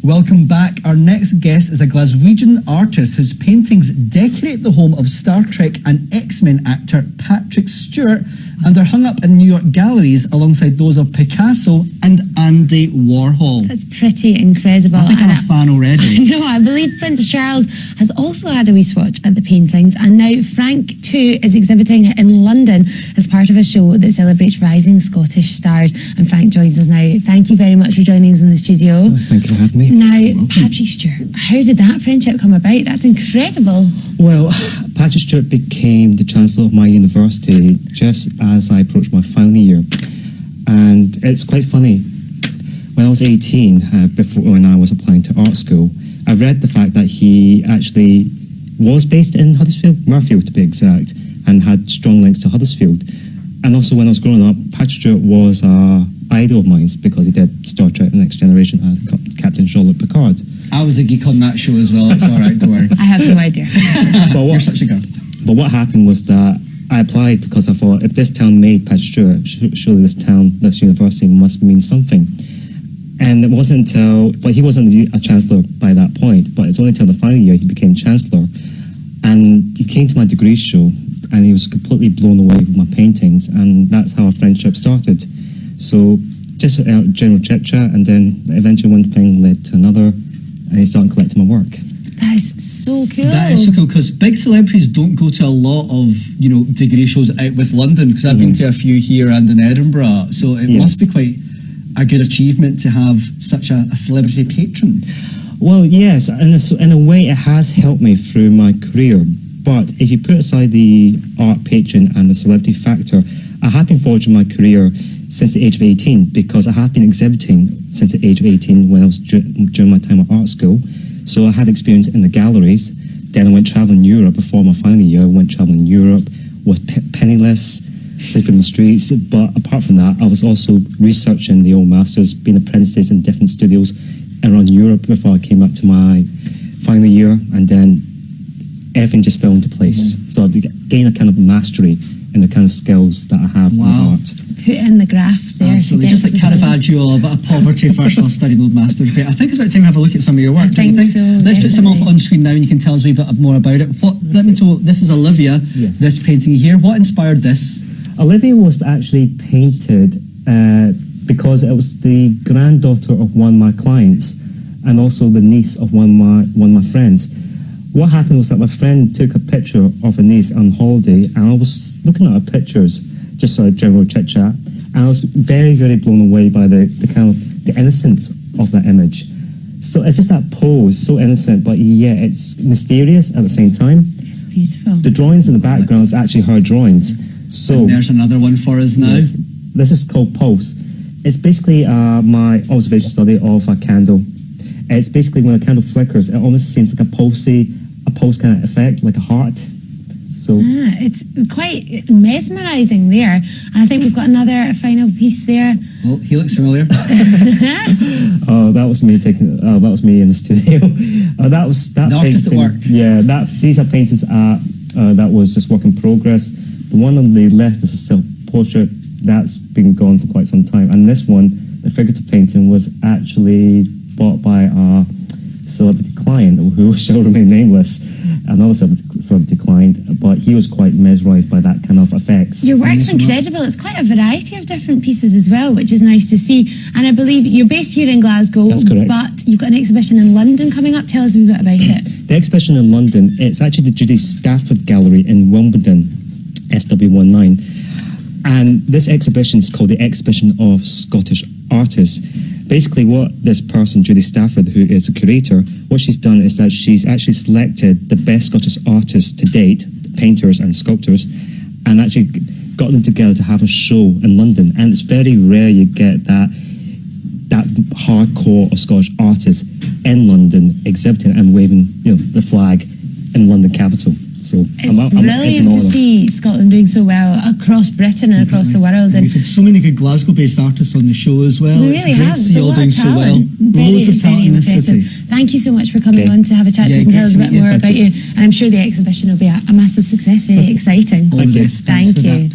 Welcome back. Our next guest is a Glaswegian artist whose paintings decorate the home of Star Trek and X-Men actor Patrick Stewart, and are hung up in New York galleries alongside those of Picasso and Andy Warhol. That's pretty incredible. I think I'm a fan already. No, I believe Prince Charles has also had a wee swatch at the paintings, and now Frank too is exhibiting in London as part of a show that celebrates rising Scottish stars. And Frank joins us now. Thank you very much for joining us in the studio. Oh, thank you for having me. Now, Patrick Stewart, how did that friendship come about? That's incredible. Well, Patrick Stewart became the Chancellor of my university just as I approached my final year. And it's quite funny. When I was 18, when I was applying to art school, I read the fact that he actually was based in Huddersfield, Murfield to be exact, and had strong links to Huddersfield. And also when I was growing up, Patrick Stewart was an idol of mine because he did Star Trek The Next Generation as Captain Jean-Luc Picard. I was a geek on that show as well. It's all right, don't worry. I have no idea. You're such a girl. But what happened was that I applied because I thought, if this town made Patrick Stewart, surely this university must mean something. And it wasn't until, but he wasn't a chancellor by that point, but it's only until the final year he became chancellor. And he came to my degree show and he was completely blown away with my paintings, and that's how our friendship started. So just general chit-chat, and then eventually one thing led to another, and he started collecting my work. That is so cool. That is so cool, because big celebrities don't go to a lot of, degree shows out with London, because I've been to a few here and in Edinburgh, so it must be quite a good achievement to have such a celebrity patron. Well, yes, and in a way it has helped me through my career, but if you put aside the art patron and the celebrity factor, I have been forging my career since the age of 18, because I have been exhibiting since the age of 18 when I was during my time at art school. So I had experience in the galleries. Then I went travelling Europe before my final year. I went travelling Europe, was penniless, sleeping in the streets. But apart from that, I was also researching the old masters, being apprentices in different studios around Europe before I came up to my final year. And then everything just fell into place. So I gained a kind of mastery in the kind of skills that I have in art. Put in the graph there. Absolutely, just like Caravaggio, a bit of poverty first while studying old masters. Great. I think it's about time to have a look at some of your work. I think so. Let's put some up on screen now, and you can tell us a wee bit more about it. Let me know. This is Olivia. Yes. This painting here. What inspired this? Olivia was actually painted because it was the granddaughter of one of my clients, and also the niece of one of my friends. What happened was that my friend took a picture of a niece on holiday, and I was looking at her pictures, just a general chit-chat, and I was very, very blown away by the kind of the innocence of that image. So it's just that pose, so innocent, but yet it's mysterious at the same time. It's beautiful. The drawings in the background is actually her drawings. So and there's another one for us now. Yes, this is called Pulse. It's basically my observation study of a candle. It's basically when a candle flickers, it almost seems like a pulse kind of effect, like a heart. So it's quite mesmerising there. And I think we've got another final piece there. Oh, he looks familiar. Oh, that was me that was me in the studio. That was that. The artist at work. Yeah, these are paintings that was just work in progress. The one on the left is a self-portrait that's been gone for quite some time, and this one, the figurative painting, was actually bought by a celebrity client who shall remain nameless. Another celebrity client, but he was quite mesmerised by that kind of effects. Your work's incredible. It's quite a variety of different pieces as well, which is nice to see. And I believe you're based here in Glasgow. That's correct. But you've got an exhibition in London coming up. Tell us a wee bit about it. The exhibition in London, it's actually the Judy Stafford Gallery in Wimbledon, SW19. And this exhibition is called the Exhibition of Scottish Artists. Basically what this person, Judy Stafford, who is a curator, what she's done is that she's actually selected the best Scottish artists to date, painters and sculptors, and actually got them together to have a show in London. And it's very rare you get that hardcore of Scottish artists in London exhibiting and waving the flag in London capital. So it's brilliant to see Scotland doing so well across Britain and across the world. And we've had so many good Glasgow-based artists on the show as well. We it's really great have. to see you all doing so well. Loads of talent in this city. Thank you so much for coming on to have a chat to us and tell us a bit more about you. And I'm sure the exhibition will be a massive success, very exciting. All the best. Thank you.